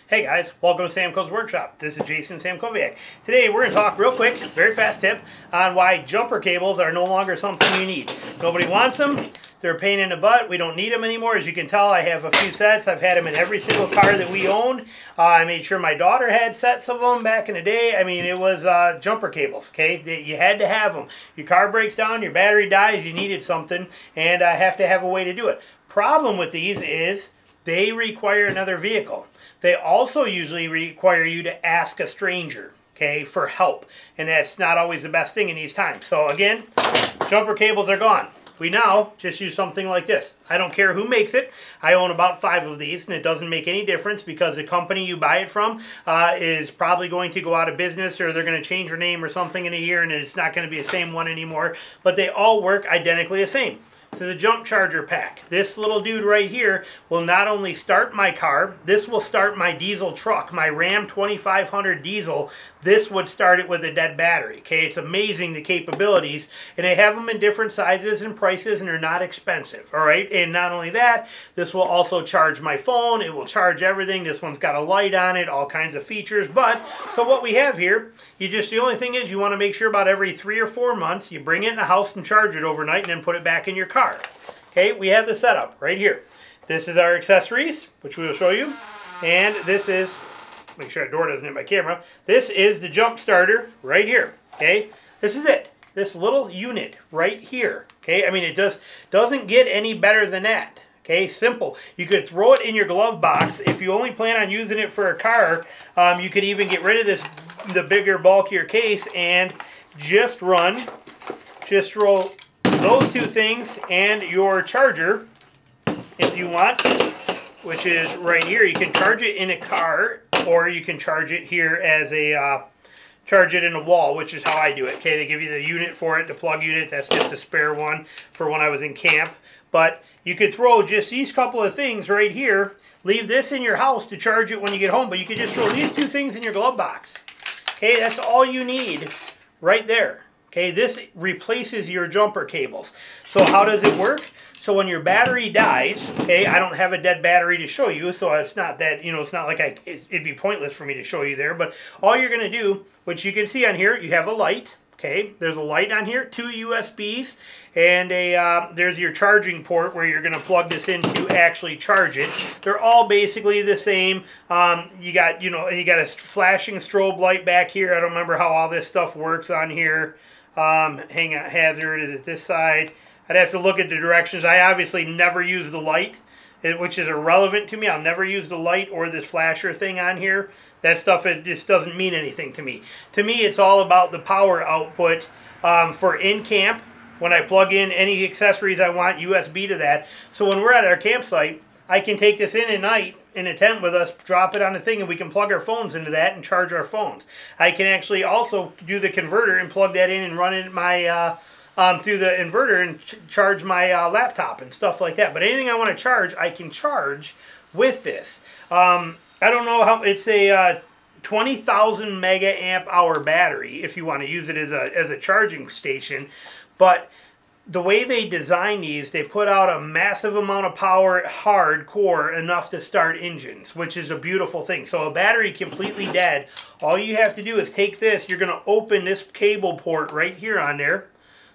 Hey guys, welcome to Samco's Workshop. This is Jason Samkoviak. Today we're going to talk real quick, very fast tip, on why jumper cables are no longer something you need. Nobody wants them. They're a pain in the butt. We don't need them anymore. As you can tell, I have a few sets. I've had them in every single car that we own. I made sure my daughter had sets of them back in the day. I mean, it was jumper cables, okay? You had to have them. Your car breaks down, your battery dies, you needed something, and I have to have a way to do it. Problem with these is they require another vehicle. They also usually require you to ask a stranger, okay, for help. And that's not always the best thing in these times. So again, jumper cables are gone. We now just use something like this. I don't care who makes it. I own about 5 of these, and it doesn't make any difference because the company you buy it from is probably going to go out of business, or they're going to change their name or something in a year, and it's not going to be the same one anymore. But they all work identically the same. So the jump charger pack, this little dude right here will not only start my car, this will start my diesel truck, my Ram 2500 diesel. This would start it with a dead battery. Okay, it's amazing the capabilities, and they have them in different sizes and prices, and they're not expensive. All right, and not only that, this will also charge my phone. It will charge everything. This one's got a light on it, all kinds of features. But so what we have here, the only thing is you want to make sure about every 3 or 4 months you bring it in the house and charge it overnight, and then put it back in your car. Okay, we have the setup right here. This is our accessories, which we will show you, and this is, make sure that door doesn't hit my camera, this is the jump starter right here. Okay, this is it, this little unit right here. Okay, I mean, it doesn't get any better than that. Okay, simple. You could throw it in your glove box. If you only plan on using it for a car, you could even get rid of the bigger, bulkier case, and just throw those 2 things and your charger, if you want, which is right here. You can charge it in a car, or you can charge it here as a charge it in a wall, which is how I do it. Okay, they give you the unit for it, the plug unit. That's just a spare one for when I was in camp. But you could throw just these couple of things right here. Leave this in your house to charge it when you get home, but you could just throw these 2 things in your glove box. Okay, that's all you need right there. Okay, this replaces your jumper cables. So how does it work? So when your battery dies, okay, I don't have a dead battery to show you, so it's not that, it's not like it'd be pointless for me to show you there, but all you're going to do, which you can see on here, you have a light. Okay, there's a light on here, 2 USBs, and there's your charging port where you're going to plug this in to actually charge it. They're all basically the same. You got a flashing strobe light back here. I don't remember how all this stuff works on here. Hang on, hazard is at this side. I'd have to look at the directions. I obviously never use the light, which is irrelevant to me. I'll never use the light or this flasher thing on here. That stuff, it just doesn't mean anything to me. To me, it's all about the power output for in camp. When I plug in any accessories I want, USB to that. So when we're at our campsite, I can take this in at night in a tent with us, drop it on the thing, and we can plug our phones into that and charge our phones. I can actually also do the converter and plug that in and run it my through the inverter and charge my laptop and stuff like that. But anything I want to charge, I can charge with this. I don't know how, it's a 20,000 mega amp hour battery if you want to use it as a charging station. But the way they design these, they put out a massive amount of power, hardcore, enough to start engines, which is a beautiful thing. So a battery completely dead, all you have to do is take this, you're going to open this cable port right here on there.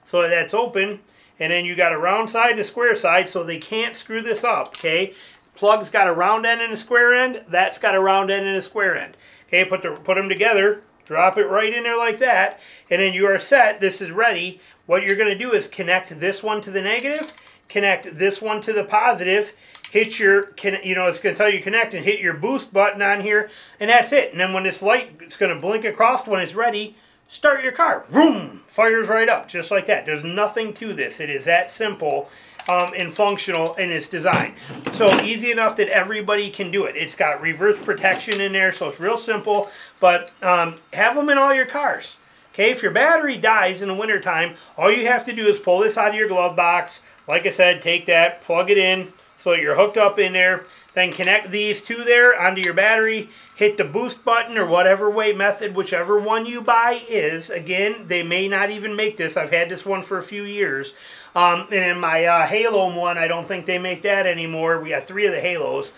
So that's open, and then you got a round side and a square side, so they can't screw this up, okay? Plug's got a round end and a square end, that's got a round end and a square end. Okay, put them together, drop it right in there like that, and then you are set. This is ready. What you're going to do is connect this one to the negative, connect this one to the positive, hit your, it's going to tell you connect, and hit your boost button on here, and that's it. And then when this light is going to blink across when it's ready, start your car. Vroom! Fires right up, just like that. There's nothing to this. It is that simple and functional in its design. So easy enough that everybody can do it. It's got reverse protection in there, so it's real simple. But have them in all your cars. Okay, if your battery dies in the wintertime, all you have to do is pull this out of your glove box. Like I said, take that, plug it in, so you're hooked up in there. Then connect these 2 there onto your battery, hit the boost button or whatever way method, whichever one you buy is. Again, they may not even make this. I've had this one for a few years. And in my Halo one, I don't think they make that anymore. We got 3 of the Halos.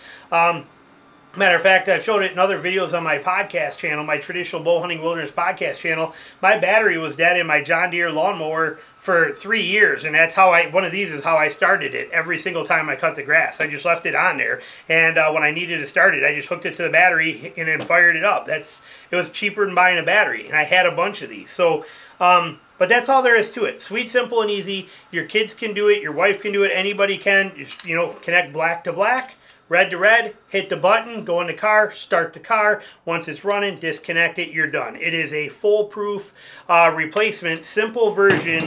Matter of fact, I've showed it in other videos on my podcast channel, my traditional bow hunting wilderness podcast channel. My battery was dead in my John Deere lawnmower for 3 years, and that's how one of these is how I started it. Every single time I cut the grass, I just left it on there, and when I needed to start it, I just hooked it to the battery and then fired it up. It was cheaper than buying a battery, and I had a bunch of these. So, but that's all there is to it. Sweet, simple, and easy. Your kids can do it. Your wife can do it. Anybody can. Just, you know, connect black to black. Red to red, hit the button, go in the car, start the car. Once it's running, disconnect it, you're done. It is a foolproof replacement, simple version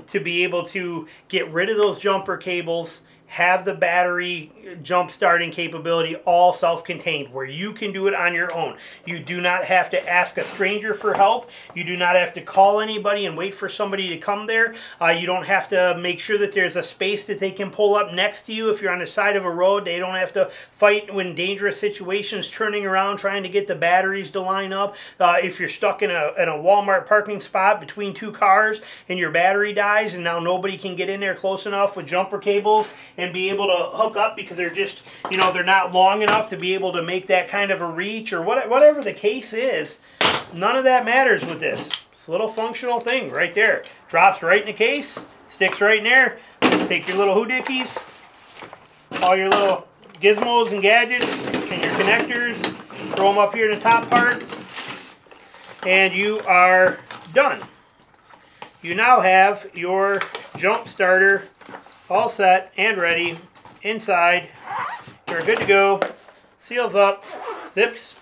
to be able to get rid of those jumper cables, have the battery jump starting capability all self-contained, where you can do it on your own. You do not have to ask a stranger for help. You do not have to call anybody and wait for somebody to come there. You don't have to make sure that there's a space that they can pull up next to you. If you're on the side of a road, they don't have to fight when dangerous situations, turning around trying to get the batteries to line up. If you're stuck in a Walmart parking spot between two cars and your battery dies and now nobody can get in there close enough with jumper cables and be able to hook up because they're just, you know, they're not long enough to be able to make that kind of a reach, or whatever the case is, none of that matters with this. It's a little functional thing right there. Drops right in the case, sticks right in there. Take your little hoodickies, all your little gizmos and gadgets and your connectors, throw them up here in the top part, and you are done. You now have your jump starter all set and ready inside. You're good to go. Seals up, zips,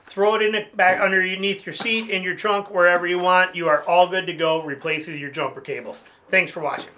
throw it in the back underneath your seat, in your trunk, wherever you want. You are all good to go. Replaces your jumper cables. Thanks for watching.